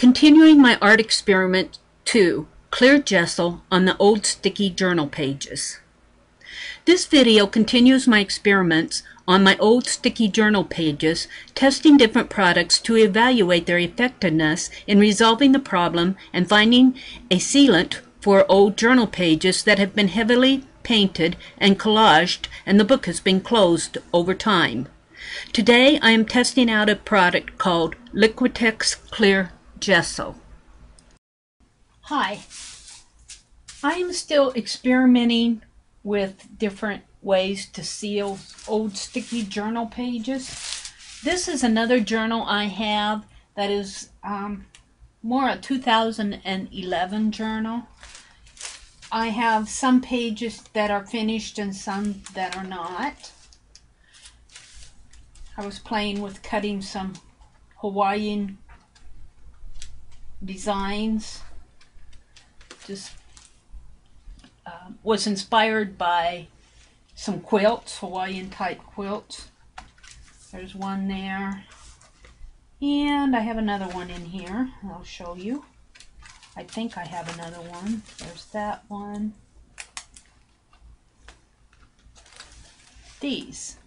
Continuing my art experiment 2, clear gesso on the old sticky journal pages. This video continues my experiments on my old sticky journal pages, testing different products to evaluate their effectiveness in resolving the problem and finding a sealant for old journal pages that have been heavily painted and collaged, and the book has been closed over time. Today I am testing out a product called Liquitex Clear Gesso. Hi, I am still experimenting with different ways to seal old sticky journal pages. This is another journal I have that is more a 2011 journal. I have some pages that are finished and some that are not. I was playing with cutting some Hawaiian designs. Just was inspired by some quilts, Hawaiian type quilts. There's one there, and I have another one in here. I'll show you. I think I have another one. There's that one. These.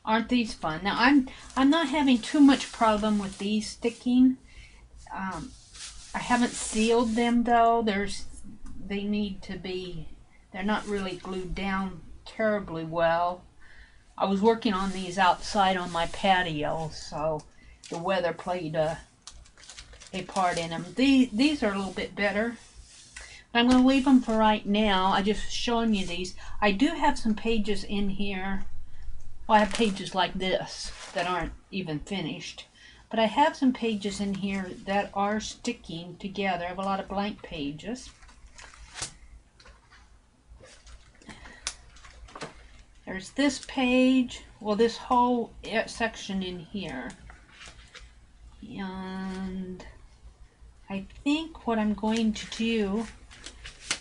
Aren't these fun? Now I'm not having too much problem with these sticking. I haven't sealed them though. They need to be, they're not really glued down terribly well. I was working on these outside on my patio, so the weather played a part in them. These are a little bit better. But I'm going to leave them for right now. I'm just showing you these. I do have some pages in here. Well, I have pages like this that aren't even finished. But I have some pages in here that are sticking together. I have a lot of blank pages. There's this page, well, this whole section in here. And I think what I'm going to do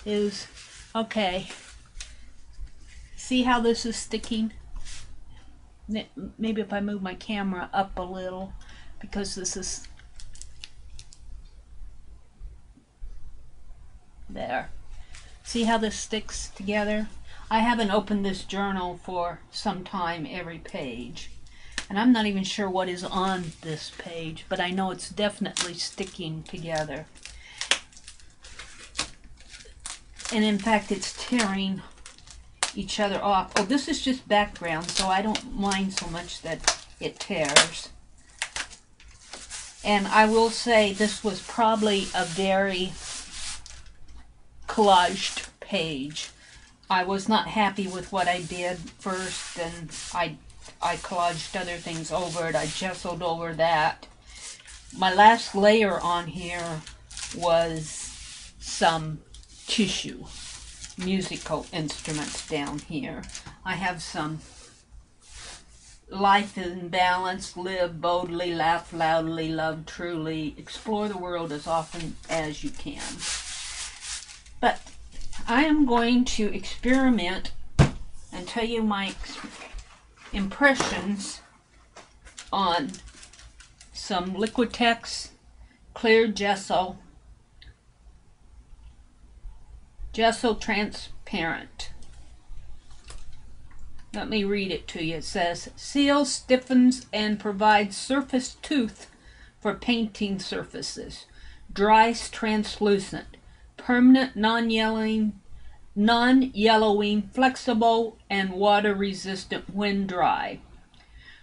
is, okay, see how this is sticking? Maybe if I move my camera up a little, because this is there. See how this sticks together? I haven't opened this journal for some time, every page, and I'm not even sure what is on this page, but I know it's definitely sticking together. And in fact, it's tearing each other off. Oh, this is just background, so I don't mind so much that it tears. And I will say this was probably a very collaged page. I was not happy with what I did first, and I collaged other things over it. I gessoed over that. My last layer on here was some tissue, musical instruments down here. I have some life in balance, live boldly, laugh loudly, love truly, explore the world as often as you can. But I am going to experiment and tell you my impressions on some Liquitex Clear Gesso, Gesso Transparent. Let me read it to you. It says, seals, stiffens, and provides surface tooth for painting surfaces. Dries translucent. Permanent, non-yellowing, flexible, and water-resistant when dry.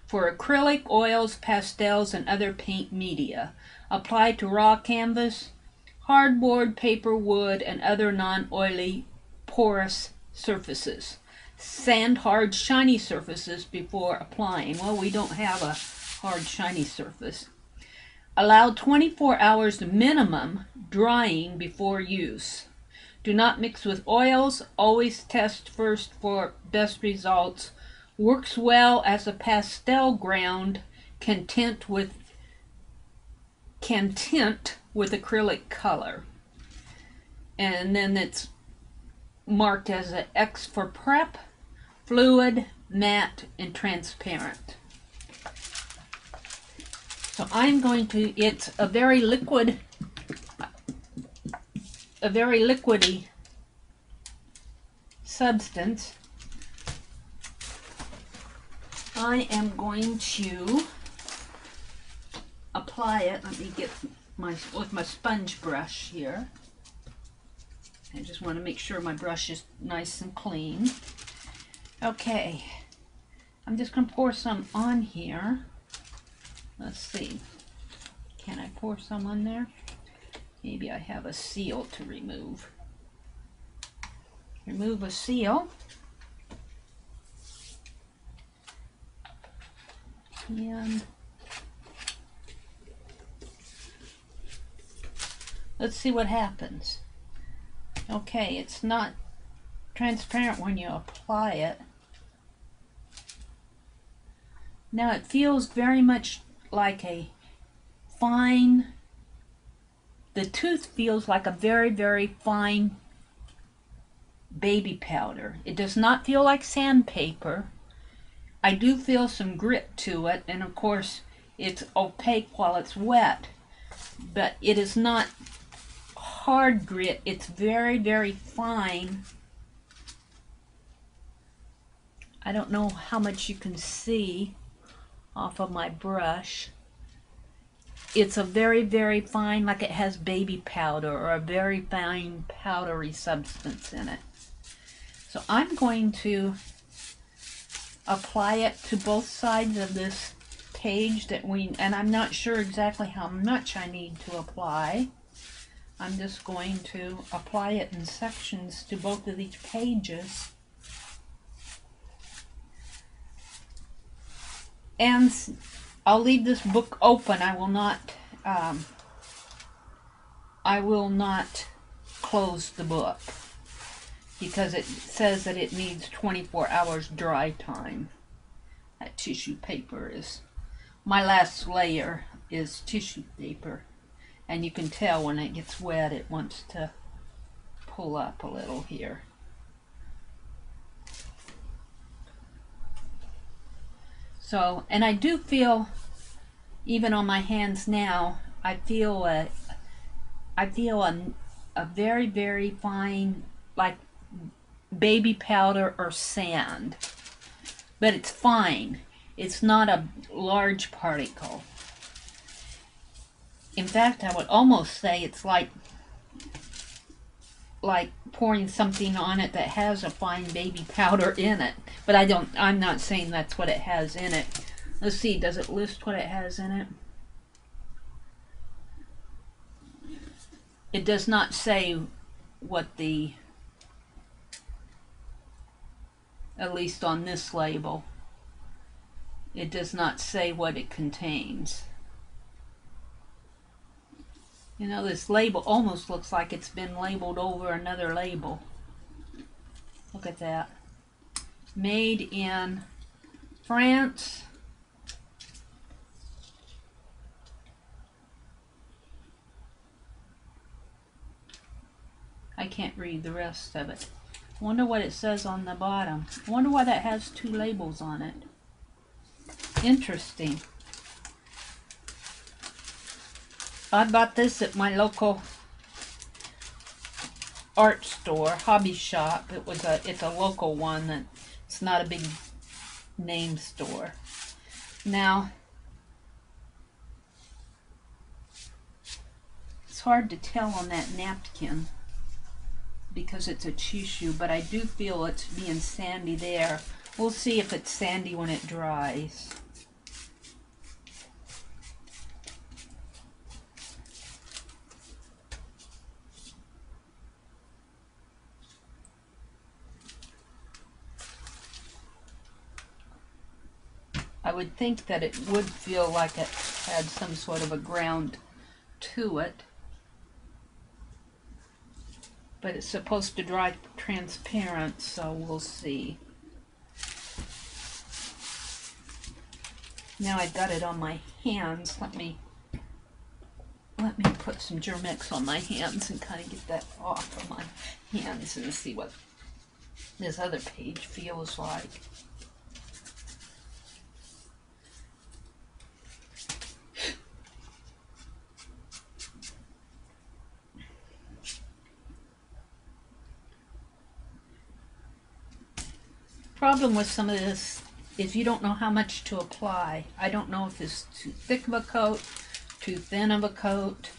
For acrylic, oils, pastels, and other paint media. Apply to raw canvas, hardboard, paper, wood, and other non-oily, porous surfaces. Sand hard, shiny surfaces before applying. Well, we don't have a hard, shiny surface. Allow 24 hours minimum drying before use. Do not mix with oils. Always test first for best results. Works well as a pastel ground. Can tint with acrylic color. And then it's marked as an X for prep, fluid, matte, and transparent. So I'm going to, it's a very liquid a very liquidy substance, I am going to apply it. Let me get with my sponge brush here. I just want to make sure my brush is nice and clean. Okay, I'm just going to pour some on here. Let's see. Can I pour some on there? Maybe I have a seal to remove. Remove a seal. And let's see what happens. Okay, it's not transparent when you apply it. Now it feels very much like a fine, the tooth feels like a very, very fine baby powder. It does not feel like sandpaper. I do feel some grit to it, and of course it's opaque while it's wet, but it is not hard grit. It's very, very fine. I don't know how much you can see off of my brush. It's a very, very fine, like it has baby powder or a very fine powdery substance in it. So I'm going to apply it to both sides of this page and I'm not sure exactly how much I need to apply. I'm just going to apply it in sections to both of these pages. And I'll leave this book open. I will not close the book because it says that it needs 24 hours dry time. That tissue paper is, my last layer is tissue paper, and you can tell when it gets wet it wants to pull up a little here. So, and I do feel, even on my hands now, I feel a very, very fine, like baby powder or sand, but it's fine. It's not a large particle. In fact, I would almost say it's like pouring something on it that has a fine baby powder in it, but I'm not saying that's what it has in it. Let's see, does it list what it has in it? It does not say what at least on this label, it does not say what it contains. You know, this label almost looks like it's been labeled over another label. Look at that. Made in France. I can't read the rest of it. I wonder what it says on the bottom. I wonder why that has two labels on it. Interesting. I bought this at my local art store, hobby shop. It's a local one. It's not a big name store. Now, it's hard to tell on that napkin because it's a tissue, but I do feel it's being sandy there. We'll see if it's sandy when it dries. I would think that it would feel like it had some sort of a ground to it, but it's supposed to dry transparent, so we'll see. Now I've got it on my hands. Let me put some Germex on my hands and kind of get that off of my hands and see what this other page feels like. problem with some of this is you don't know how much to apply. I don't know if it's too thick of a coat, too thin of a coat.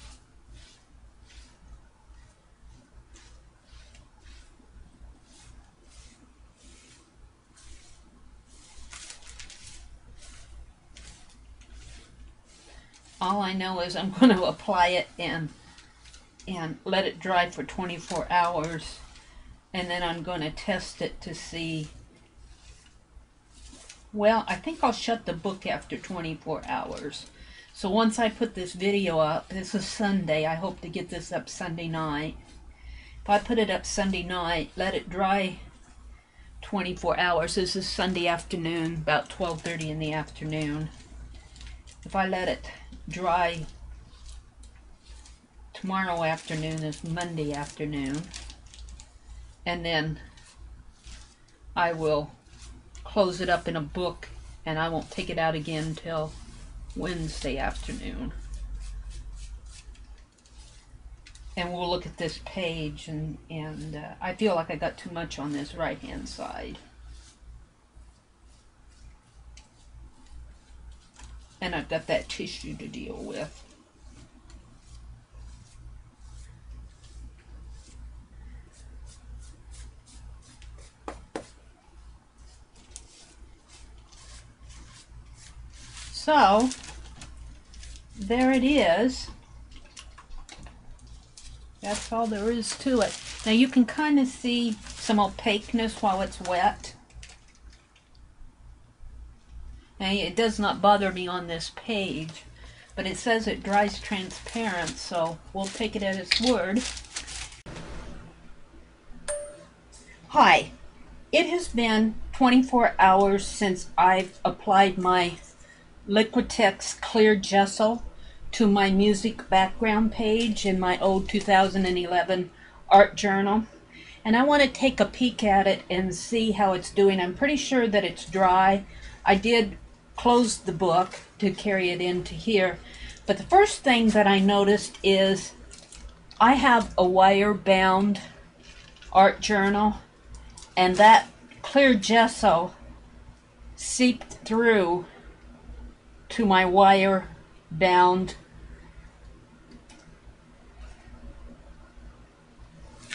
All I know is I'm going to apply it and let it dry for 24 hours, and then I'm going to test it to see. Well, I think I'll shut the book after 24 hours. So once I put this video up, this is Sunday, I hope to get this up Sunday night. If I put it up Sunday night, let it dry 24 hours, this is Sunday afternoon, about 12:30 in the afternoon. If I let it dry tomorrow afternoon is Monday afternoon, and then I will close it up in a book, and I won't take it out again till Wednesday afternoon. And we'll look at this page, and I feel like I got too much on this right hand side. And I've got that tissue to deal with. So, there it is. That's all there is to it. Now you can kind of see some opaqueness while it's wet. Now it does not bother me on this page, but it says it dries transparent, so we'll take it at its word. Hi, it has been 24 hours since I've applied my Liquitex Clear Gesso to my music background page in my old 2011 art journal, and I want to take a peek at it and see how it's doing. I'm pretty sure that it's dry. I did close the book to carry it into here, but the first thing that I noticed is I have a wire bound art journal, and that clear gesso seeped through to my wire bound,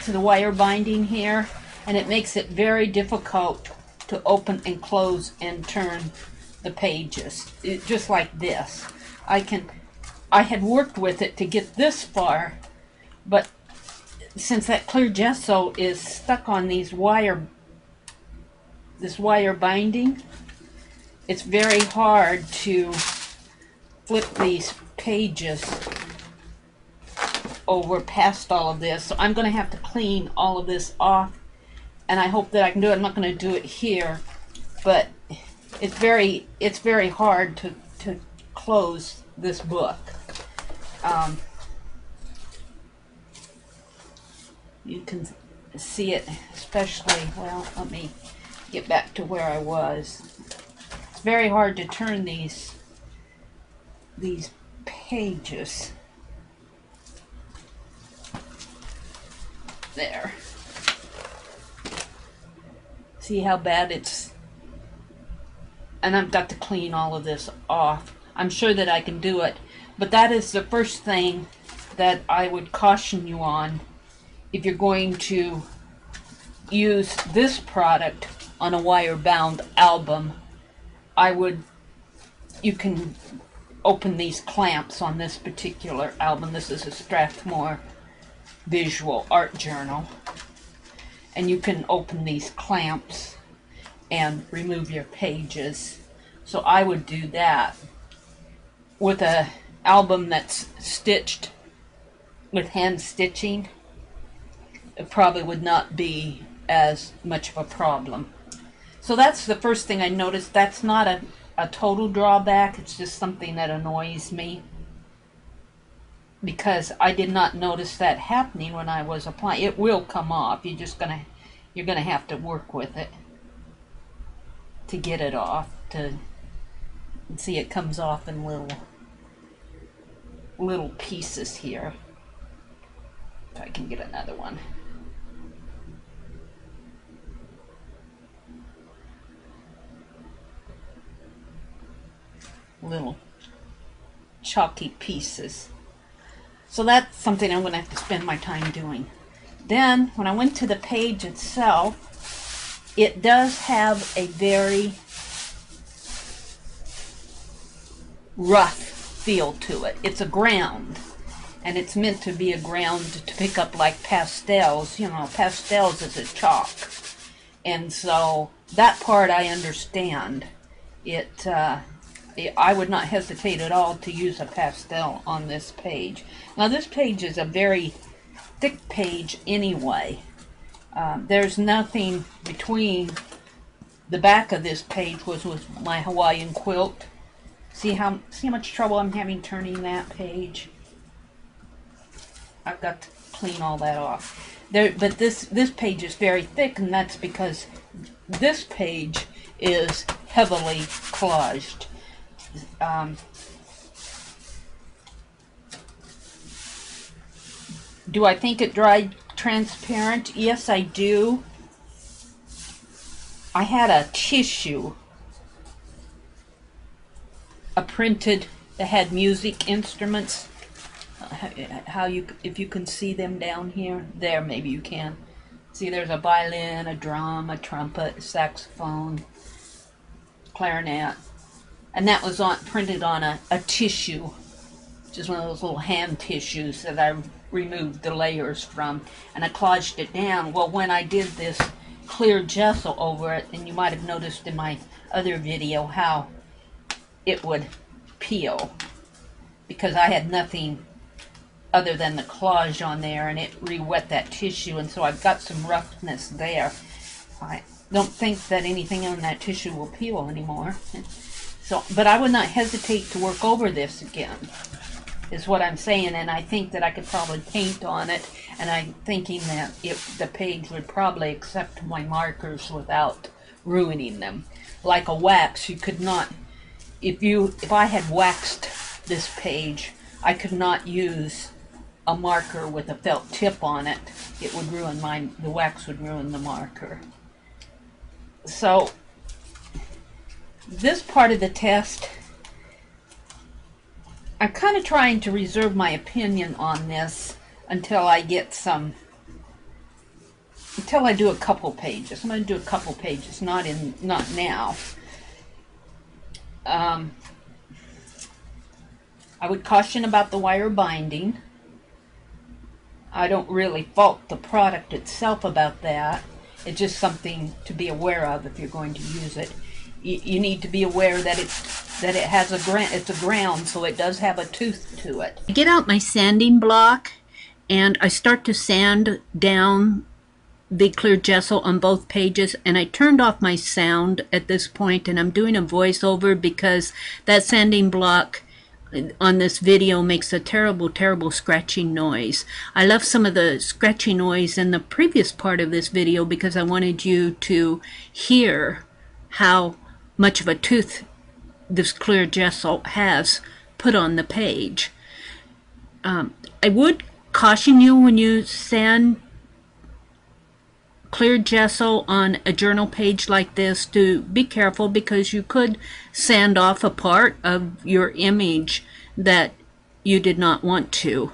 to the wire binding here, and it makes it very difficult to open and close and turn the pages. Just like this. I had worked with it to get this far, but since that clear gesso is stuck on this wire binding, it's very hard to flip these pages over past all of this. So I'm going to have to clean all of this off, and I hope that I can do it. I'm not going to do it here, but it's very hard to close this book. You can see it, especially, well, let me get back to where I was. It's very hard to turn these pages. There. See how bad it's, and I've got to clean all of this off. I'm sure that I can do it, but that is the first thing that I would caution you on if you're going to use this product on a wire bound album. You can open these clamps on this particular album. This is a Strathmore visual art journal, and you can open these clamps and remove your pages. So I would do that. With a album that's stitched with hand stitching, it probably would not be as much of a problem. So that's the first thing I noticed. That's not a total drawback, it's just something that annoys me, because I did not notice that happening when I was applying. It will come off. You're gonna have to work with it to get it off. See, it comes off in little pieces here. If I can get another one. little chalky pieces. So that's something I'm going to have to spend my time doing. Then, when I went to the page itself, it does have a very rough feel to it. It's a ground, and it's meant to be a ground to pick up like pastels. You know, pastels is a chalk. And so that part I understand. I would not hesitate at all to use a pastel on this page. Now this page is a very thick page anyway. There's nothing between the back of this page, which was my Hawaiian quilt. See how much trouble I'm having turning that page? I've got to clean all that off. But this page is very thick, and that's because this page is heavily collaged. Do I think it dried transparent? Yes, I do. I had a tissue, a printed that had music instruments. If you can see them down here, there maybe you can. See, there's a violin, a drum, a trumpet, a saxophone, clarinet, and that was printed on a tissue, just one of those little hand tissues that I removed the layers from, and I collaged it down. Well, when I did this clear gesso over it, and you might have noticed in my other video how it would peel, because I had nothing other than the collage on there, and it re-wet that tissue, and so I've got some roughness there. I don't think that anything on that tissue will peel anymore. So, but I would not hesitate to work over this again, is what I'm saying, and I think that I could probably paint on it, and I'm thinking that the page would probably accept my markers without ruining them. Like a wax, you could not, if I had waxed this page, I could not use a marker with a felt tip on it. It would ruin the wax would ruin the marker. So this part of the test, I'm kind of trying to reserve my opinion on this until I do a couple pages. I'm going to do a couple pages, not now. I would caution about the wire binding. I don't really fault the product itself about that. It's just something to be aware of if you're going to use it. You need to be aware that it has it's a ground, so it does have a tooth to it. I get out my sanding block and I start to sand down the clear gesso on both pages, and I turned off my sound at this point, and I'm doing a voiceover because that sanding block on this video makes a terrible scratching noise. I left some of the scratchy noise in the previous part of this video because I wanted you to hear how much of a tooth this clear gesso has put on the page. I would caution you when you sand clear gesso on a journal page like this to be careful, because you could sand off a part of your image that you did not want to.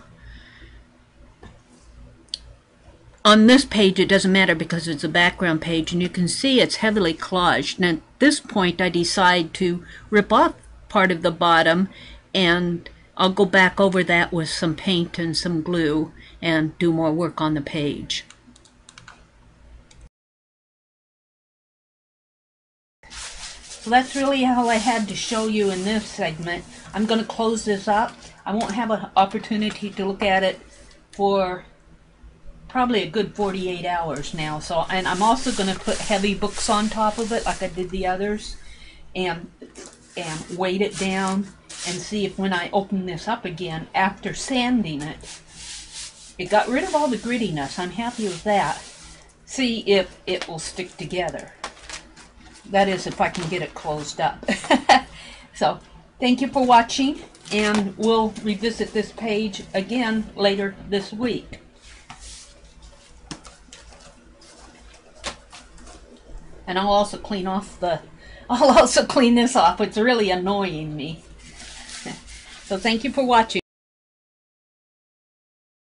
On this page it doesn't matter because it's a background page, and you can see it's heavily collaged. And at this point I decide to rip off part of the bottom, and I'll go back over that with some paint and some glue and do more work on the page. So that's really all I had to show you in this segment. I'm going to close this up. I won't have an opportunity to look at it for probably a good 48 hours now. And I'm also going to put heavy books on top of it like I did the others, and weight it down and see if when I open this up again after sanding it, it got rid of all the grittiness. I'm happy with that. See if it will stick together. That is, if I can get it closed up. So, thank you for watching, and we'll revisit this page again later this week. And I'll also clean this off. It's really annoying me. So thank you for watching.